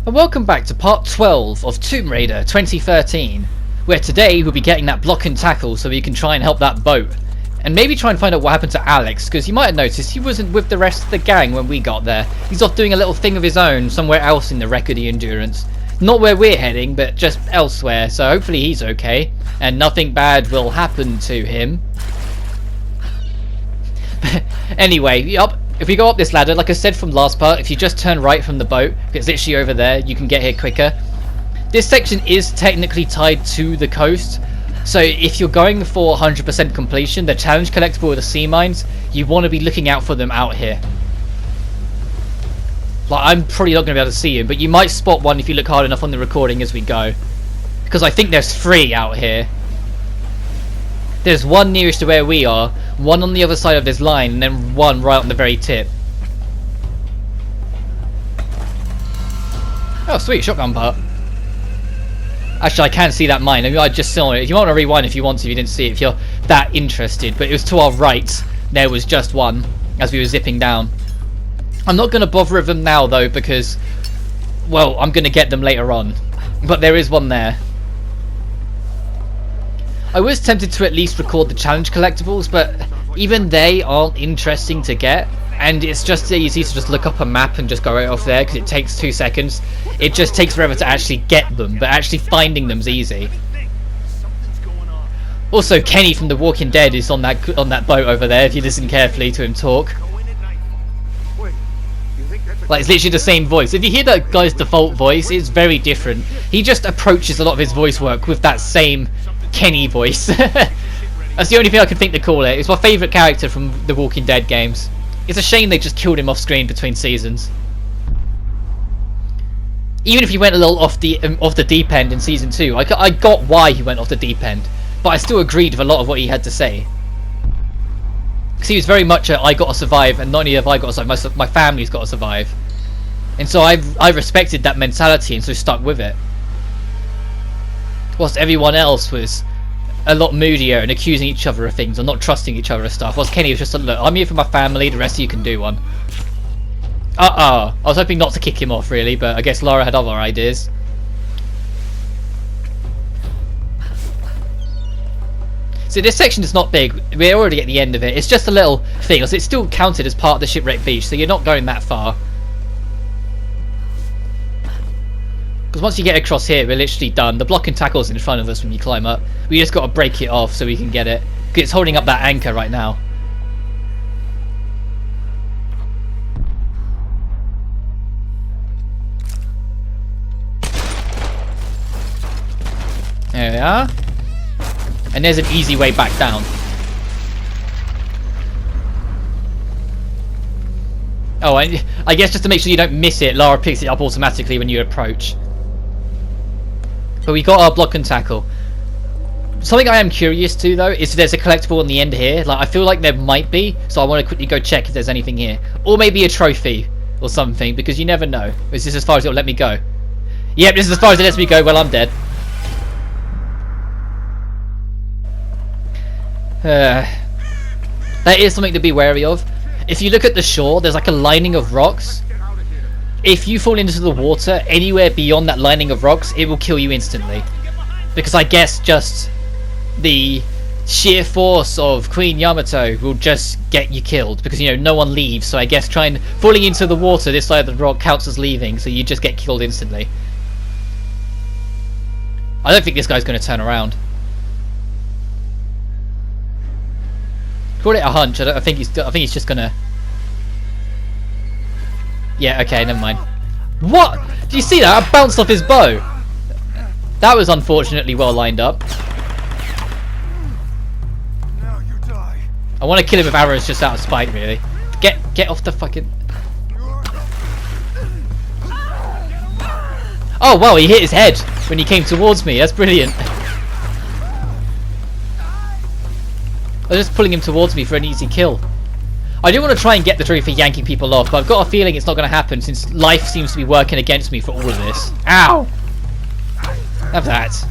And welcome back to part 12 of Tomb Raider 2013, where today we'll be getting that block and tackle so we can try and help that boat. And maybe try and find out what happened to Alex, because you might have noticed he wasn't with the rest of the gang when we got there. He's off doing a little thing of his own somewhere else in the Recordy Endurance. Not where we're heading, but just elsewhere, so hopefully he's okay, and nothing bad will happen to him. Anyway, if we go up this ladder, like I said from last part, if you just turn right from the boat, it's literally over there, you can get here quicker. This section is technically tied to the coast, so if you're going for 100% completion, the challenge collectible with the sea mines, you want to be looking out for them out here. Like, I'm probably not going to be able to see them, but you might spot one if you look hard enough on the recording as we go. Because I think there's 3 out here. There's one nearest to where we are, one on the other side of this line, and then one right on the very tip. Oh, sweet, shotgun part. Actually, I can see that mine. I mean, I just saw it. If you want to rewind if you want to, if you didn't see it, if you're that interested. But it was to our right. There was just one as we were zipping down. I'm not going to bother with them now, though, because, well, I'm going to get them later on. But there is one there. I was tempted to at least record the challenge collectibles, but even they aren't interesting to get, and it's just easy to just look up a map and just go right off there because it takes 2 seconds. It just takes forever to actually get them, but actually finding them's easy. Also, Kenny from The Walking Dead is on that boat over there if you listen carefully to him talk. Like, it's literally the same voice. If you hear that guy's default voice, it's very different. He just approaches a lot of his voice work with that same Kenny voice. That's the only thing I can think to call it. It's my favourite character from the Walking Dead games. It's a shame they just killed him off screen between seasons. Even if he went a little off the deep end in season 2, I got why he went off the deep end, but I still agreed with a lot of what he had to say. Because he was very much a I gotta survive, and not only have I got to survive, my family's got to survive. And so I respected that mentality and so stuck with it. Whilst everyone else was a lot moodier and accusing each other of things or not trusting each other of stuff. Whilst Kenny was just like, look, I'm here for my family, the rest of you can do one. I was hoping not to kick him off really, but I guess Lara had other ideas. So this section is not big, we're already at the end of it, it's just a little thing, so it's still counted as part of the shipwreck beach, so you're not going that far. Because once you get across here, we're literally done. The block and tackle's in front of us when you climb up. We just got to break it off so we can get it. Because it's holding up that anchor right now. There we are. And there's an easy way back down. Oh, I guess just to make sure you don't miss it, Lara picks it up automatically when you approach. But we got our block and tackle. Something I am curious to though is if there's a collectible on the end here. Like, I feel like there might be, so I want to quickly go check if there's anything here, or maybe a trophy or something, because you never know. Is this as far as it'll let me go? Yep, this is as far as it lets me go. Well, I'm dead. That is something to be wary of. If you look at the shore, there's like a lining of rocks. If you fall into the water anywhere beyond that lining of rocks, it will kill you instantly. Because I guess just the sheer force of Queen Yamato will just get you killed. Because, you know, no one leaves, so I guess falling into the water this side of the rock counts as leaving, so you just get killed instantly. I don't think this guy's going to turn around. Call it a hunch. I think he's just gonna. Yeah. Okay. Never mind. What? Do you see that? I bounced off his bow. That was unfortunately well lined up. I want to kill him with arrows just out of spite, really. Get off the fucking. Oh wow! He hit his head when he came towards me. That's brilliant. I was just pulling him towards me for an easy kill. I do want to try and get the trophy for yanking people off, but I've got a feeling it's not going to happen since life seems to be working against me for all of this. Ow! Have that.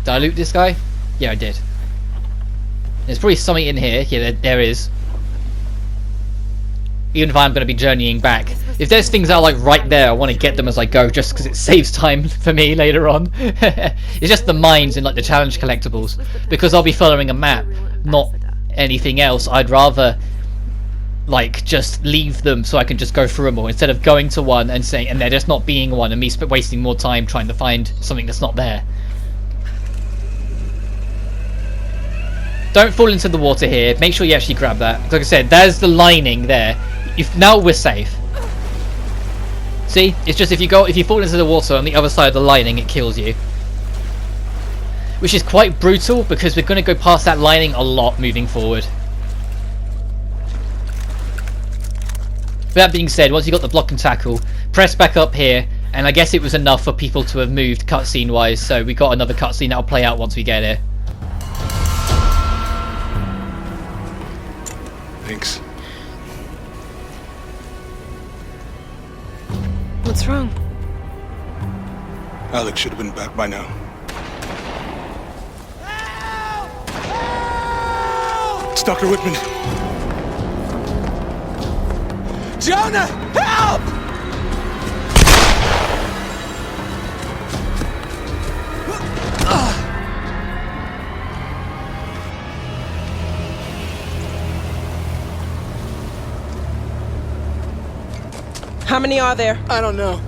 Did I loot this guy? Yeah, I did. There's probably something in here. Yeah, there is. even if I'm going to be journeying back. If there's things that are like right there, I want to get them as I go, just because it saves time for me later on. It's just the mines and like the challenge collectibles, because I'll be following a map, not anything else. I'd rather like just leave them so I can just go through them all, instead of going to one and saying, and there just not being one, and me wasting more time trying to find something that's not there. Don't fall into the water here. Make sure you actually grab that. Like I said, there's the lining there. Now we're safe. See, it's just if you fall into the water on the other side of the lining, it kills you, which is quite brutal because we're going to go past that lining a lot moving forward. With that being said, once you got the block and tackle, press back up here, and I guess it was enough for people to have moved cutscene wise, so we got another cutscene that'll play out once we get here. Thanks. What's wrong? Alex should have been back by now. It's Dr. Whitman. Jonah, help! How many are there? I don't know.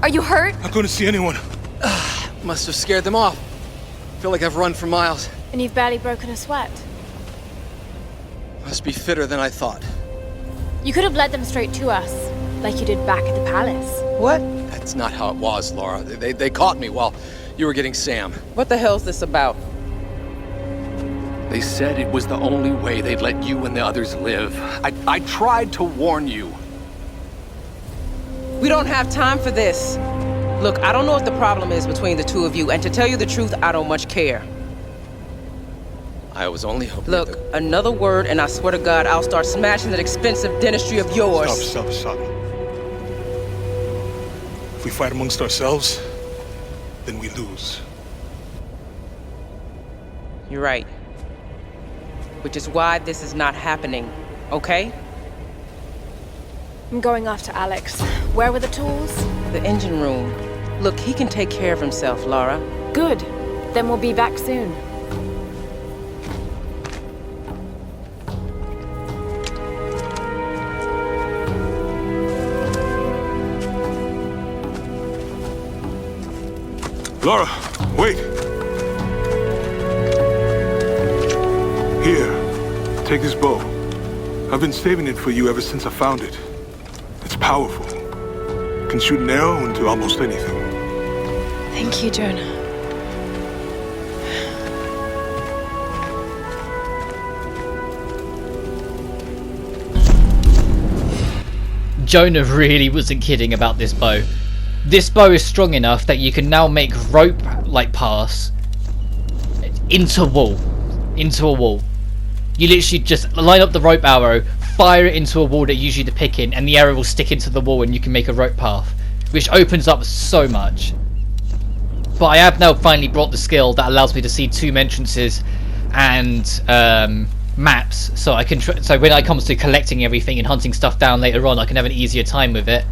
Are you hurt? Not going to see anyone. Must have scared them off. Feel like I've run for miles. And you've barely broken a sweat. Must be fitter than I thought. You could have led them straight to us, like you did back at the palace. What? That's not how it was, Laura. They caught me while you were getting Sam. What the hell's this about? They said it was the only way they'd let you and the others live. I tried to warn you. We don't have time for this. Look, I don't know what the problem is between the two of you, and to tell you the truth, I don't much care. I was only hoping Look, another word and I swear to God, I'll start smashing that expensive dentistry of yours. Stop. If we fight amongst ourselves, then we lose. You're right. Which is why this is not happening, okay? I'm going after Alex. Where were the tools? The engine room. Look, he can take care of himself, Laura. Good. Then we'll be back soon. Laura, wait! Here, take this bow. I've been saving it for you ever since I found it. It's powerful. Can shoot an arrow into almost anything. Thank you, Jonah. Jonah really wasn't kidding about this bow. This bow is strong enough that you can now make rope like pass into a wall. You literally just line up the rope arrow, fire it into a wall that usually to pick in, and the arrow will stick into the wall and you can make a rope path, which opens up so much. But I have now finally brought the skill that allows me to see tomb entrances and maps, so I can so when it comes to collecting everything and hunting stuff down later on, I can have an easier time with it.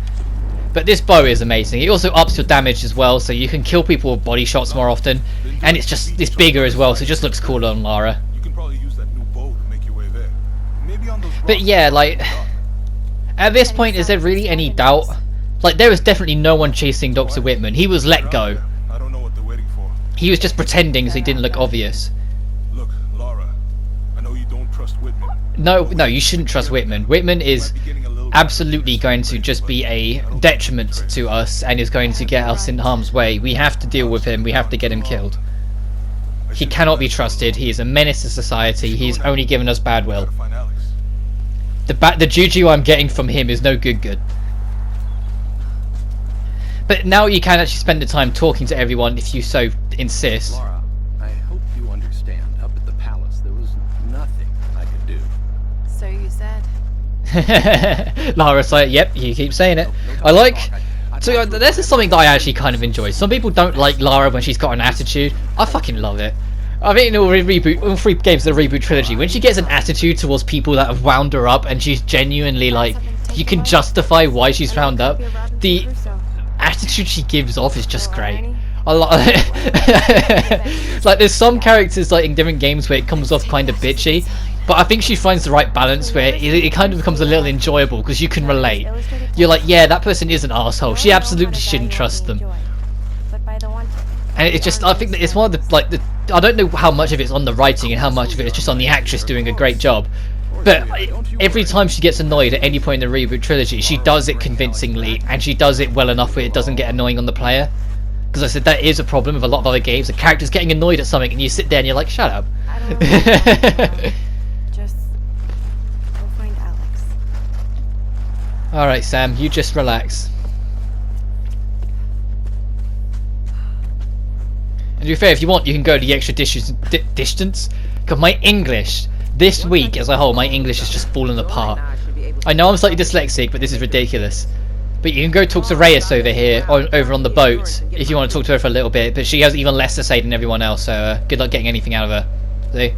But this bow is amazing. It also ups your damage as well, so you can kill people with body shots more often, and it's bigger as well, so it just looks cooler on Lara. You can probably use that new bow to make your way there. Maybe on those But yeah, like, at this point, is there really any doubt? Like, there was definitely no one chasing Dr. Whitman. He was let go. I don't know what they're waiting for. He was just pretending so he didn't look obvious. Look, Laura, I know you don't trust Whitman. No, you shouldn't trust Whitman. Whitman is absolutely going to just be a detriment to us and is going to get us in harm's way. We have to deal with him. We have to get him killed. He cannot be trusted. He is a menace to society. He's only given us bad will. The juju I'm getting from him is no good. But now you can actually spend the time talking to everyone if you so insist. Laura, I hope you understand. Up at the palace, there was nothing I could do. So you said. Lara's like, yep, you keep saying it. I like... So this is something that I actually kind of enjoy. Some people don't like Lara when she's got an attitude. I fucking love it. I think in all three games of the reboot trilogy, when she gets an attitude towards people that have wound her up and she's genuinely like you can justify why she's round up. The attitude she gives off is just great. Like there's some characters like in different games where it comes off kind of bitchy, but I think she finds the right balance where it kind of becomes a little enjoyable because you can relate. You're like, yeah, that person is an asshole. She absolutely shouldn't trust them. And it's just, I think that it's one of the I don't know how much of it's on the writing and how much of it is just on the actress doing a great job. But every time she gets annoyed at any point in the reboot trilogy, she does it convincingly, and she does it well enough where it doesn't get annoying on the player. Because I said that is a problem with a lot of other games. The character's getting annoyed at something, and you sit there and you're like, shut up. Just go find Alex. Alright, Sam, you just relax. And to be fair, if you want, you can go the extra distance. Because my English, this week as a whole, my English is just falling apart. I know I'm slightly dyslexic, but this is ridiculous. But you can go talk to Reyes over here, over on the boat, if you want to talk to her for a little bit. But she has even less to say than everyone else, so good luck getting anything out of her. See?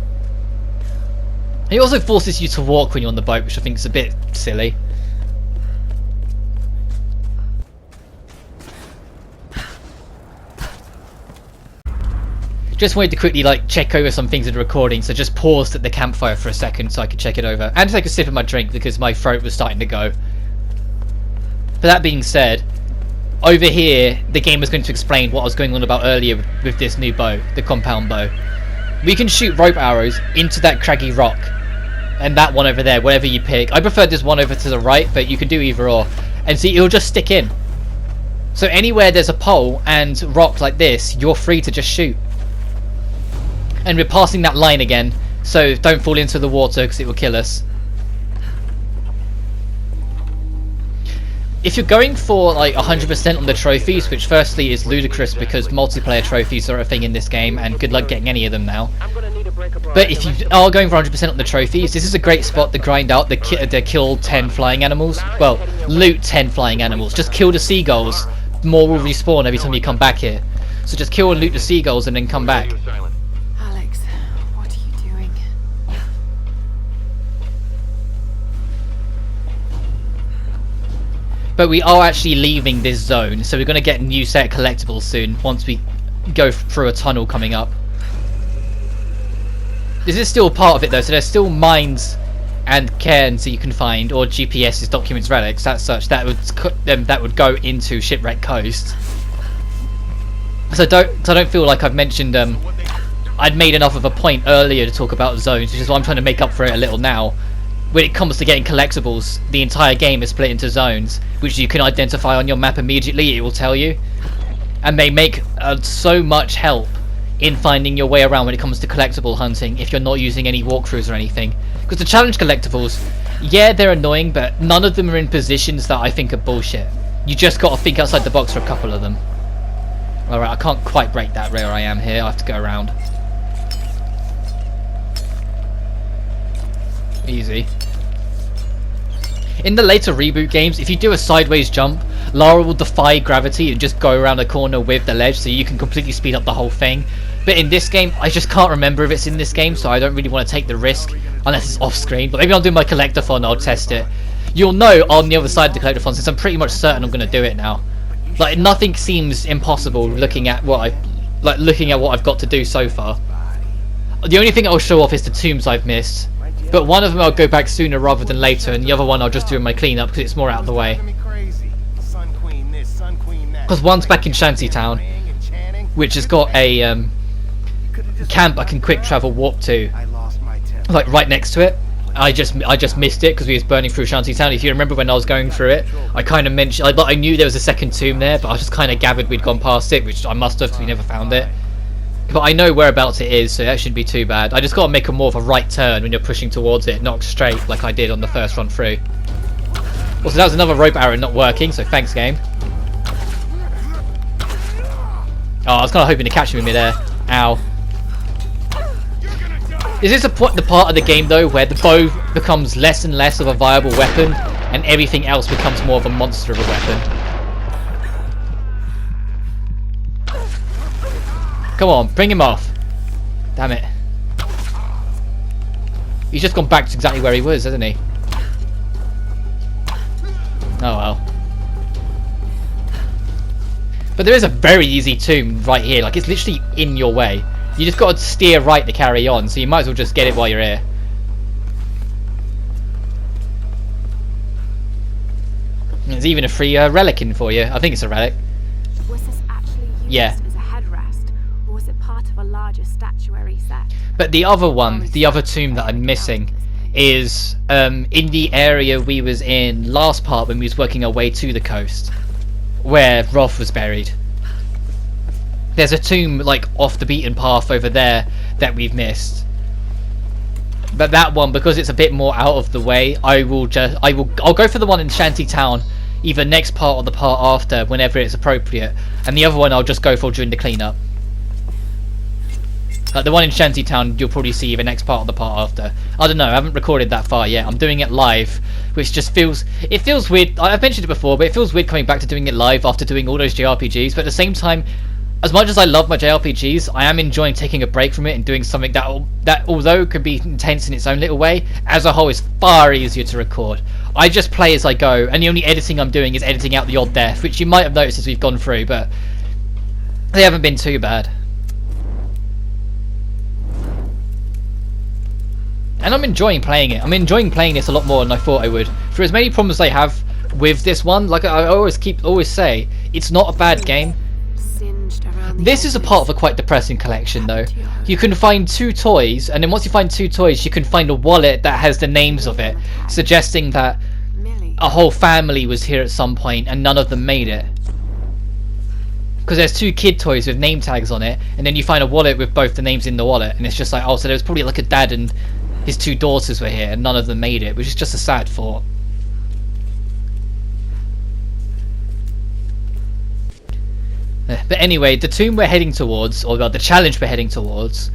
He also forces you to walk when you're on the boat, which I think is a bit silly. Just wanted to quickly check over some things in the recording, so just paused at the campfire for a second so I could check it over. And take a sip of my drink because my throat was starting to go. But that being said, over here the game was going to explain what I was going on about earlier with this new bow, the compound bow. We can shoot rope arrows into that craggy rock, and that one over there, whatever you pick. I prefer this one over to the right, but you can do either or. And see, it'll just stick in. So anywhere there's a pole and rock like this, you're free to just shoot. And we're passing that line again, so don't fall into the water because it will kill us. If you're going for 100% on the trophies, which firstly is ludicrous because multiplayer trophies are a thing in this game, and good luck getting any of them now. But if you are going for 100% on the trophies, this is a great spot to grind out the kill 10 flying animals. Well, loot 10 flying animals. Just kill the seagulls. More will respawn every time you come back here. So just kill and loot the seagulls and then come back. Alex, what are you doing? But we are actually leaving this zone, so we're going to get a new set of collectibles soon once we go through a tunnel coming up. This is still part of it though, so there's still mines and cairns that you can find, or GPS's, documents, relics, that would go into Shipwreck Coast. So I don't feel like I've mentioned I'd made enough of a point earlier to talk about zones, which is why I'm trying to make up for it a little now. When it comes to getting collectibles, the entire game is split into zones, which you can identify on your map immediately. It will tell you, and they make so much help in finding your way around when it comes to collectible hunting if you're not using any walkthroughs or anything. Because the challenge collectibles, yeah, they're annoying, but none of them are in positions that I think are bullshit. You just got to think outside the box for a couple of them. Alright, I can't quite break that where I am here. I have to go around. Easy. In the later reboot games, if you do a sideways jump, Lara will defy gravity and just go around a corner with the ledge, so you can completely speed up the whole thing. But in this game, I just can't remember if it's in this game, so I don't really want to take the risk unless it's off screen. But maybe I'll do my collectathon, I'll test it. You'll know on the other side of the collectathon, since I'm pretty much certain I'm going to do it now. Nothing seems impossible looking at what I've got to do so far. The only thing I'll show off is the tombs I've missed. But one of them I'll go back sooner rather than later, and the other one I'll just do in my cleanup because it's more out of the way. Because one's back in Shantytown, which has got a camp I can quick travel warp to, right next to it. I just missed it because we was burning through Shantytown. If you remember when I was going through it, I kind of mentioned I knew there was a second tomb there, but I just kind of gathered we'd gone past it, which I must have because we never found it. But I know whereabouts it is, so that shouldn't be too bad. I just got to make a more of a right turn when you're pushing towards it, not straight like I did on the first run through. Also, that was another rope arrow not working, so thanks, game. Oh, I was kind of hoping to catch him in midair. Ow. Is this the part of the game, though, where the bow becomes less and less of a viable weapon, and everything else becomes more of a monster of a weapon? Come on, bring him off. Damn it. He's just gone back to exactly where he was, hasn't he? Oh well. But there is a very easy tomb right here. Like, it's literally in your way. You just got to steer right to carry on, so you might as well just get it while you're here. There's even a free relic in for you. I think it's a relic. Was this actually used as a headrest, or was it part of a larger statuary set? But the other one, the other tomb that I'm missing, is in the area we was in last part when we was working our way to the coast, where Roth was buried. There's a tomb like off the beaten path over there that we've missed. But that one, because it's a bit more out of the way, I'll go for the one in Shantytown, either next part or the part after, whenever it's appropriate. And the other one I'll just go for during the cleanup. Like the one in Shantytown, you'll probably see either next part or the part after. I don't know, I haven't recorded that far yet. I'm doing it live, which just feels weird. I've mentioned it before, but it feels weird coming back to doing it live after doing all those JRPGs. But at the same time, as much as I love my JRPGs, I am enjoying taking a break from it and doing something that although could be intense in its own little way, as a whole is far easier to record. I just play as I go, and the only editing I'm doing is editing out the odd death, which you might have noticed as we've gone through, but they haven't been too bad. And I'm enjoying playing it. I'm enjoying playing this a lot more than I thought I would. For as many problems I have with this one, like I always say, it's not a bad game. This is a part of a quite depressing collection though. You can find 2 toys, and then once you find 2 toys you can find a wallet that has the names of it, suggesting that a whole family was here at some point and none of them made it. Because there's 2 kid toys with name tags on it, and then you find a wallet with both the names in the wallet, and it's just like, oh, so there was probably like a dad and his 2 daughters were here and none of them made it, which is just a sad thought. But anyway, the tomb we're heading towards, or the challenge we're heading towards,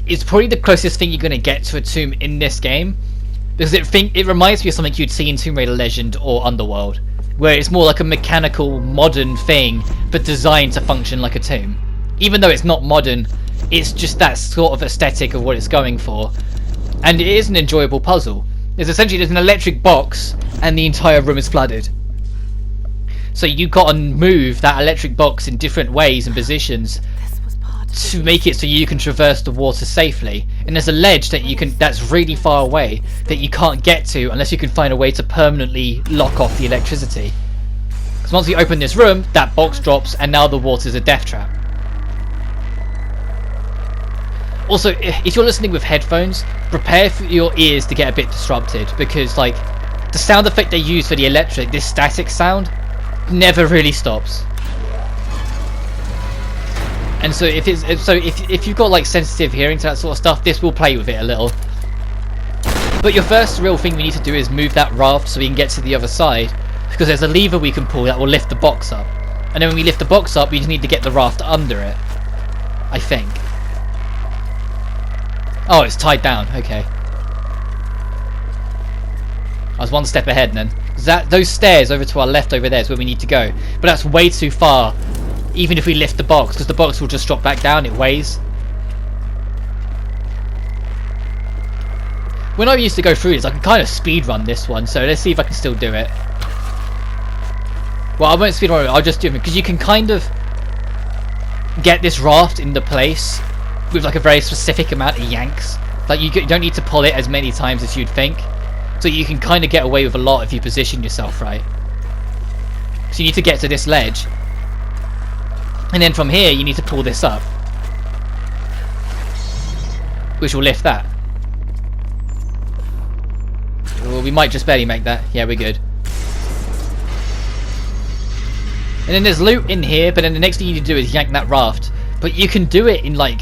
is probably the closest thing you're going to get to a tomb in this game. Because it reminds me of something you'd see in Tomb Raider Legend or Underworld, where it's more like a mechanical, modern thing, but designed to function like a tomb. Even though it's not modern, it's just that sort of aesthetic of what it's going for. And it is an enjoyable puzzle. There's an electric box, and the entire room is flooded. So you've got to move that electric box in different ways and positions to make it so you can traverse the water safely. And there's a ledge that's really far away that you can't get to unless you can find a way to permanently lock off the electricity. Because once you open this room, that box drops and now the water's a death trap. Also, if you're listening with headphones, prepare for your ears to get a bit disrupted, because like the sound effect they use for the electric, this static sound, never really stops. And so if you've got like sensitive hearing to that sort of stuff, this will play with it a little. But your first real thing we need to do is move that raft so we can get to the other side, because there's a lever we can pull that will lift the box up, and then when we lift the box up we just need to get the raft under it, I think. Oh, it's tied down. Okay, I was one step ahead then. Those stairs over to our left over there is where we need to go, but that's way too far even if we lift the box, because the box will just drop back down. It weighs. When I used to go through this, I could kind of speed run this one, so let's see if I can still do it. Well, I won't speed run it, I'll just do it, because you can kind of get this raft into place with like a very specific amount of yanks. Like you don't need to pull it as many times as you'd think. So you can kind of get away with a lot if you position yourself right. So you need to get to this ledge, and then from here you need to pull this up, which will lift that. Well, we might just barely make that. Yeah, we're good. And then there's loot in here, but then the next thing you need to do is yank that raft. But you can do it in like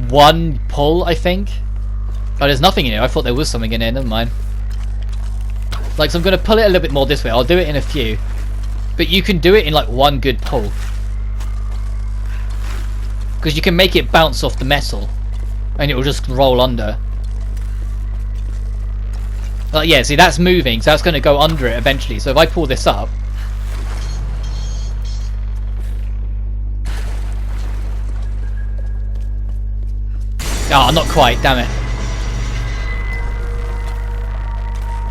one pull, I think. Oh, there's nothing in here. I thought there was something in here. Never mind. Like, so I'm going to pull it a little bit more this way. I'll do it in a few. But you can do it in like one good pull, because you can make it bounce off the metal and it will just roll under. Like, yeah, see, that's moving, so that's going to go under it eventually. So if I pull this up, oh, not quite, damn it.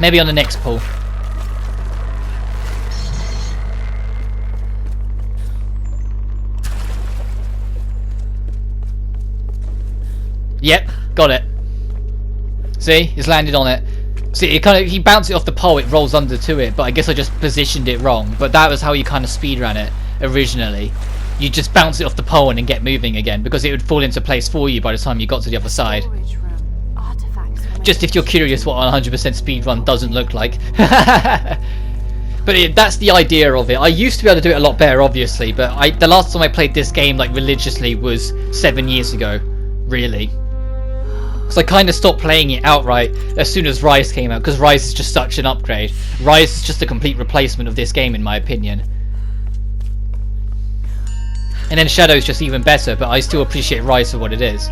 Maybe on the next pull. Yep, got it. See, it's landed on it. See, he bounced it off the pole, it rolls under to it, but I guess I just positioned it wrong. But that was how you kind of speedrun it originally. You just bounce it off the pole and then get moving again, because it would fall into place for you by the time you got to the other side. Storage room. Artifacts from Just if you're curious what a 100% speedrun doesn't look like. But that's the idea of it. I used to be able to do it a lot better, obviously, but the last time I played this game like religiously was 7 years ago, really. Because I kind of stopped playing it outright as soon as Rise came out, because Rise is just such an upgrade. Rise is just a complete replacement of this game, in my opinion. And then Shadow's just even better, but I still appreciate Rise for what it is.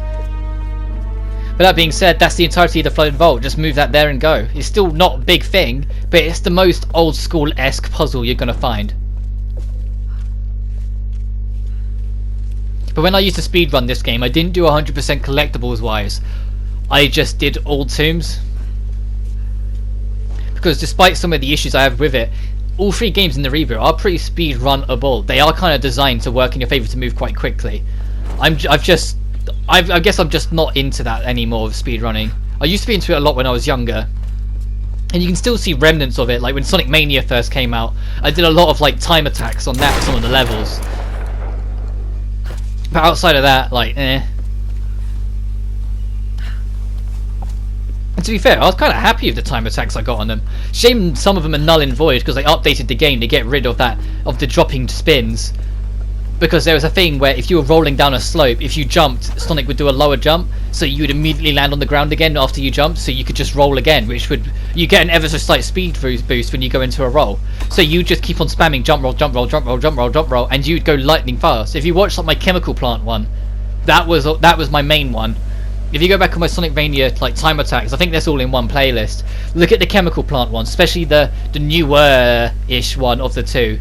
But that being said, that's the entirety of the Floating Vault. Just move that there and go. It's still not a big thing, but it's the most old school-esque puzzle you're going to find. But when I used to speedrun this game, I didn't do 100% collectibles wise. I just did all tombs. Because despite some of the issues I have with it, all 3 games in the reboot are pretty speedrunable. They are kind of designed to work in your favour to move quite quickly. I guess I'm just not into that anymore of speedrunning. I used to be into it a lot when I was younger. And you can still see remnants of it, like when Sonic Mania first came out. I did a lot of like time attacks on that, some of the levels. But outside of that, like, eh. And to be fair, I was kind of happy with the time attacks I got on them. Shame some of them are null and void because they updated the game to get rid of the dropping spins. Because there was a thing where if you were rolling down a slope, if you jumped, Sonic would do a lower jump, so you would immediately land on the ground again after you jumped, so you could just roll again, you get an ever so slight speed boost when you go into a roll. So you just keep on spamming jump roll, jump roll, jump roll, jump roll, jump roll, and you'd go lightning fast. If you watch like my chemical plant one, that was my main one. If you go back on my Sonic Mania like time attacks, I think that's all in one playlist. Look at the chemical plant one, especially the newer-ish one of the 2.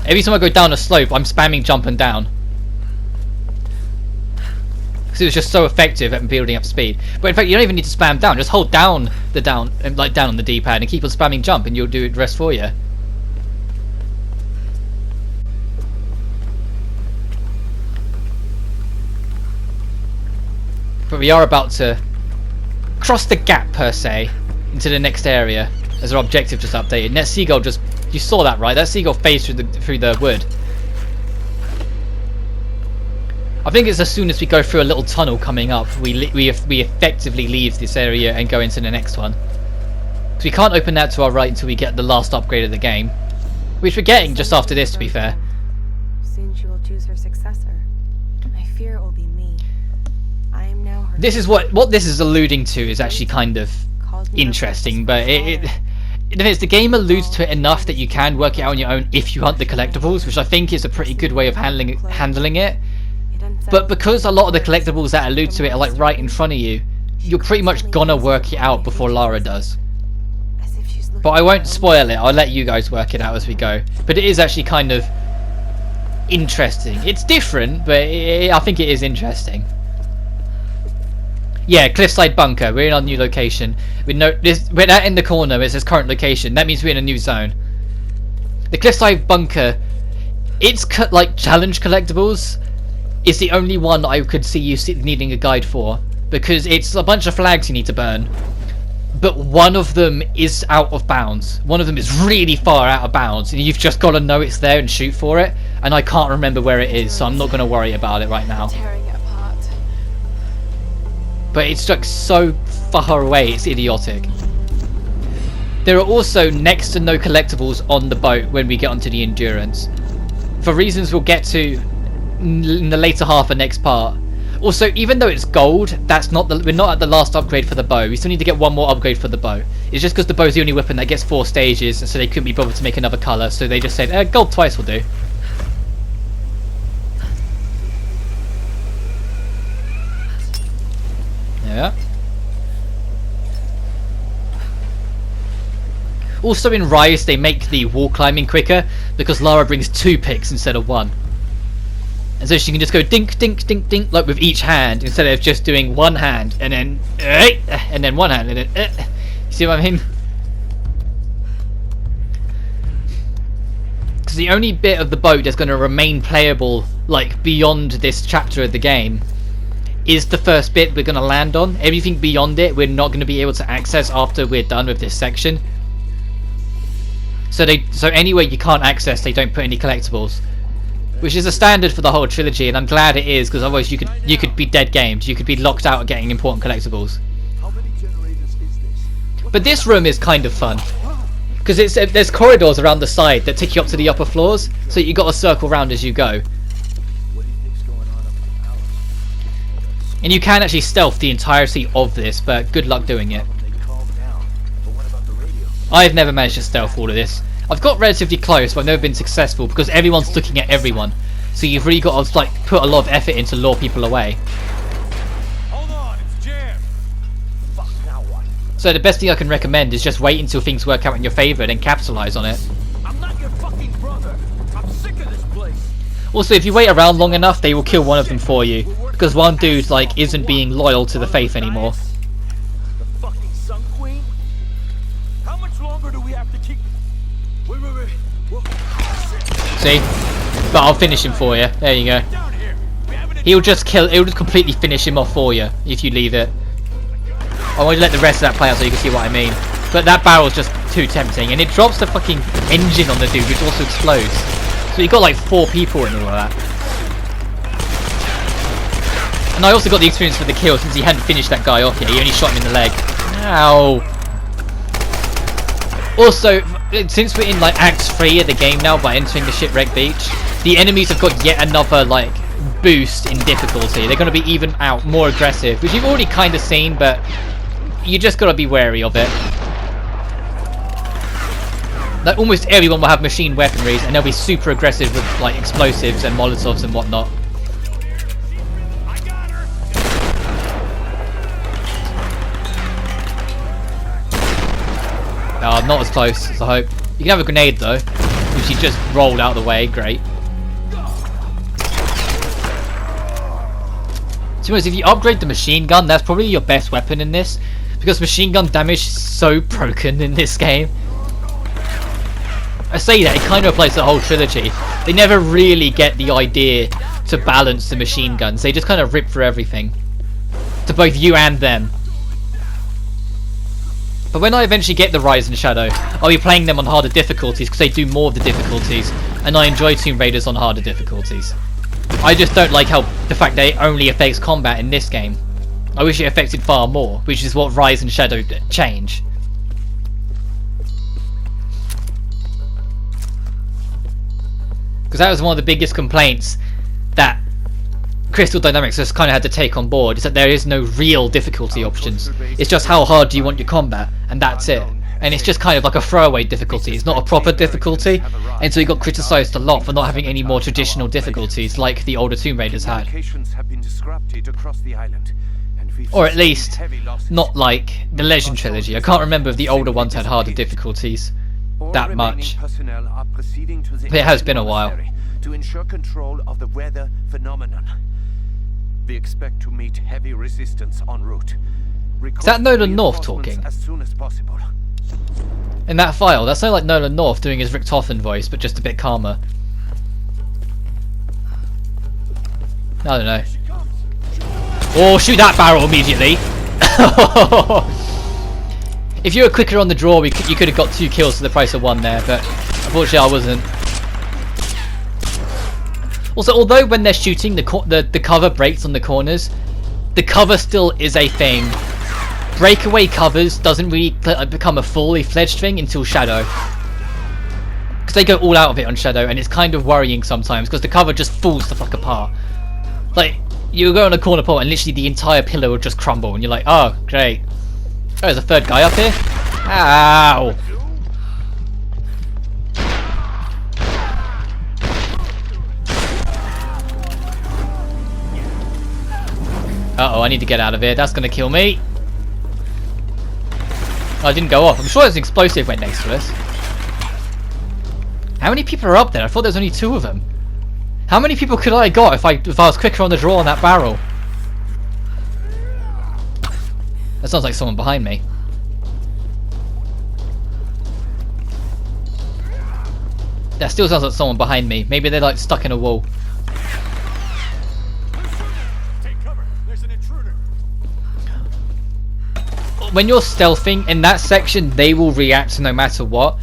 Every time I go down a slope, I'm spamming jump and down. Because it was just so effective at building up speed. But in fact, you don't even need to spam down. Just hold down the down on the D-pad and keep on spamming jump, and you'll do the rest for you. But we are about to cross the gap, per se, into the next area, as our objective just updated. And that seagull just... You saw that, right? That seagull phased through the wood. I think it's as soon as we go through a little tunnel coming up, we effectively leave this area and go into the next one. So we can't open that to our right until we get the last upgrade of the game. Which we're getting just after this, to be fair. Soon she will choose her successor. I fear it will be me. I am now her. This is what this is alluding to is actually kind of interesting, but the game alludes to it enough that you can work it out on your own if you hunt the collectibles, which I think is a pretty good way of handling it. But because a lot of the collectibles that allude to it are like right in front of you, you're pretty much gonna work it out before Lara does. But I won't spoil it, I'll let you guys work it out as we go. But it is actually kind of interesting. It's different, but I think it is interesting. Yeah, Cliffside Bunker. We're in our new location. We're that in the corner. It says current location. That means we're in a new zone. The Cliffside Bunker. It's like challenge collectibles. Is the only one I could see you needing a guide for, because it's a bunch of flags you need to burn. But one of them is out of bounds. One of them is really far out of bounds, and you've just got to know it's there and shoot for it. And I can't remember where it is, so I'm not going to worry about it right now. Tearing it apart. But it's like so far away, it's idiotic. There are also next to no collectibles on the boat when we get onto the Endurance, for reasons we'll get to in the later half of next part. Also, even though it's gold, we're not at the last upgrade for the bow. We still need to get one more upgrade for the bow. It's just because the bow's the only weapon that gets 4 stages, and so they couldn't be bothered to make another colour, so they just said, gold twice will do. Yeah. Also in Rise, they make the wall climbing quicker because Lara brings 2 picks instead of 1. And so she can just go dink, dink, dink, dink, like with each hand, instead of just doing one hand and then one hand and then. You see what I mean? Because the only bit of the boat that's going to remain playable, like beyond this chapter of the game, is the first bit we're going to land on. Everything beyond it we're not going to be able to access after we're done with this section. So anyway you can't access, they don't put any collectibles, which is a standard for the whole trilogy, and I'm glad it is, because otherwise you could be dead gamed, you could be locked out of getting important collectibles. But this room is kind of fun, because there's corridors around the side that take you up to the upper floors, so you got to circle around as you go. And you can actually stealth the entirety of this, but good luck doing it. I've never managed to stealth all of this. I've got relatively close, but I've never been successful because everyone's looking at everyone. So you've really got to like put a lot of effort in to lure people away. Hold on, it's jammed. Fuck, now what? So the best thing I can recommend is just wait until things work out in your favour and then capitalise on it. I'm not your fucking brother. I'm sick of this place. Also, if you wait around long enough, they will kill one of them for you, because one dude like isn't being loyal to the faith anymore. The fucking Sun Queen? How much longer do we have to keep? Wait. See? But I'll finish him for you. There you go. Down here. He'll just completely finish him off for you if you leave it. I want to let the rest of that play out so you can see what I mean. But that barrel's just too tempting, and it drops the fucking engine on the dude, which also explodes. So you got like 4 people and all of that. And I also got the experience for the kill since he hadn't finished that guy off yet. He only shot him in the leg. Ow. Also, since we're in like Act 3 of the game now by entering the shipwreck beach, the enemies have got yet another like boost in difficulty. They're going to be even more aggressive, which you've already kind of seen, but you just got to be wary of it. Like almost everyone will have machine weaponries, and they'll be super aggressive with like explosives and molotovs and whatnot. Oh, not as close as I hope. You can have a grenade though, which he just rolled out of the way. Great. To be honest, if you upgrade the machine gun, that's probably your best weapon in this, because machine gun damage is so broken in this game. I say that, it kind of applies to the whole trilogy. They never really get the idea to balance the machine guns. They just kind of rip through everything. To both you and them. But when I eventually get the Rise and Shadow, I'll be playing them on harder difficulties because they do more of the difficulties, and I enjoy Tomb Raiders on harder difficulties. I just don't like how the fact that it only affects combat in this game. I wish it affected far more, which is what Rise and Shadow change. Because that was one of the biggest complaints that Crystal Dynamics just kind of had to take on board, is that there is no real difficulty options. It's just how hard do you want your combat, and that's it. And it's just kind of like a throwaway difficulty. It's not a proper difficulty, and so he got criticised a lot for not having any more traditional difficulties like the older Tomb Raiders had. Or at least, not like the Legend Trilogy. I can't remember if the older ones had harder difficulties that much. But it has been a while. To ensure control of the weather phenomenon. We expect to meet heavy resistance en route. Is that Nolan North talking? As soon as possible. In that file, that sounded like Nolan North doing his Rick Toffin voice, but just a bit calmer. I don't know. Oh, shoot that barrel immediately! If you were quicker on the draw, you could have got 2 kills for the price of 1 there, but unfortunately I wasn't. Also, although when they're shooting, the cover breaks on the corners, the cover still is a thing. Breakaway covers doesn't really become a fully fledged thing until Shadow. Because they go all out of it on Shadow, and it's kind of worrying sometimes, because the cover just falls the fuck apart. Like, you go on a corner pole and literally the entire pillar will just crumble, and you're like, oh, great. Oh, there's a third guy up here? Ow! Uh-oh, I need to get out of here. That's gonna kill me. Oh, I didn't go off. I'm sure there's an explosive went next to us. How many people are up there? I thought there was only 2 of them. How many people could I have got if I was quicker on the draw on that barrel? That sounds like someone behind me. That still sounds like someone behind me. Maybe they're like stuck in a wall. when you're stealthing in that section, they will react no matter what.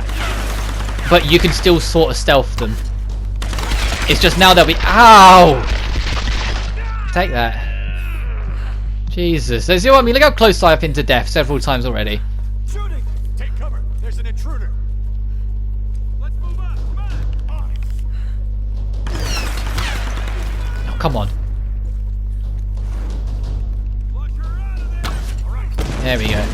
But you can still sort of stealth them. It's just now they'll be... Ow! Take that. Jesus. So, see what I mean? Look how close I've been to death several times already. Shooting! Take cover. There's an intruder. Let's move on. Come on. Oh, come on. There we go.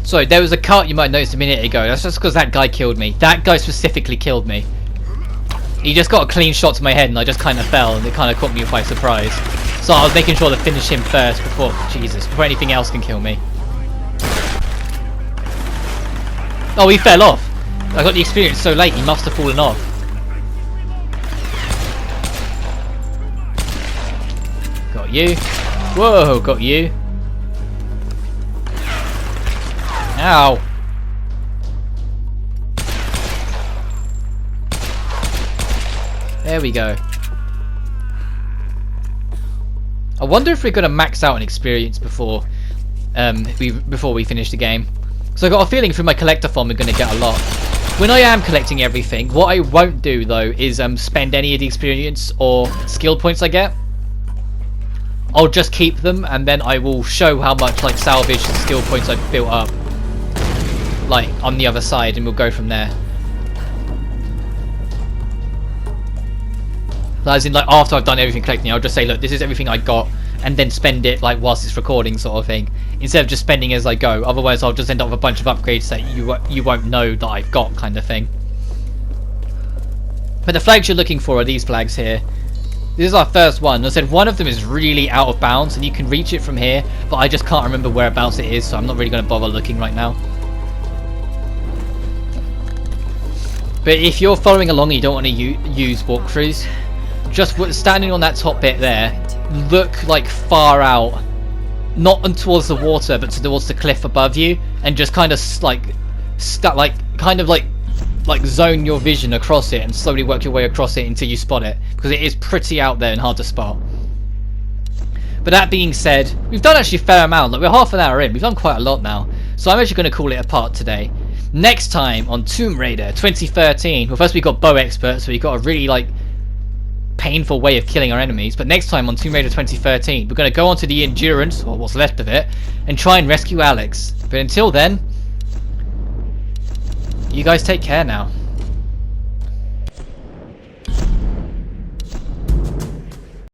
Sorry, there was a cart you might notice a minute ago. That's just because that guy killed me. That guy specifically killed me. He just got a clean shot to my head and I just kind of fell and it kind of caught me by surprise. So I was making sure to finish him first before, Jesus, before anything else can kill me. Oh, he fell off. I got the experience so late, he must have fallen off. Got you. Whoa, got you. Ow. There we go. I wonder if we're going to max out an experience before we finish the game. So I got a feeling through my collector farm we're going to get a lot. When I am collecting everything, what I won't do though is spend any of the experience or skill points I get. I'll just keep them and then I will show how much like salvage and skill points I've built up like on the other side and we'll go from there. As in, like, after I've done everything collecting, I'll just say, look, this is everything I got, and then spend it, like, whilst it's recording, sort of thing. Instead of just spending as I go. Otherwise, I'll just end up with a bunch of upgrades that you won't know that I've got, kind of thing. But the flags you're looking for are these flags here. This is our first one. I said one of them is really out of bounds, and you can reach it from here, but I just can't remember whereabouts it is, so I'm not really going to bother looking right now. But if you're following along and you don't want to use walkthroughs, just standing on that top bit there, look like far out, not towards the water, but towards the cliff above you, and just kind of like zone your vision across it and slowly work your way across it until you spot it, because it is pretty out there and hard to spot. But that being said, we've done actually a fair amount. Like, we're half an hour in, we've done quite a lot now, so I'm actually going to call it a part today. Next time on Tomb Raider 2013, well, first we got bow expert, so we got a really like painful way of killing our enemies, but next time on Tomb Raider 2013 we're going to go onto the Endurance, or what's left of it, and try and rescue Alex. But until then, you guys take care now.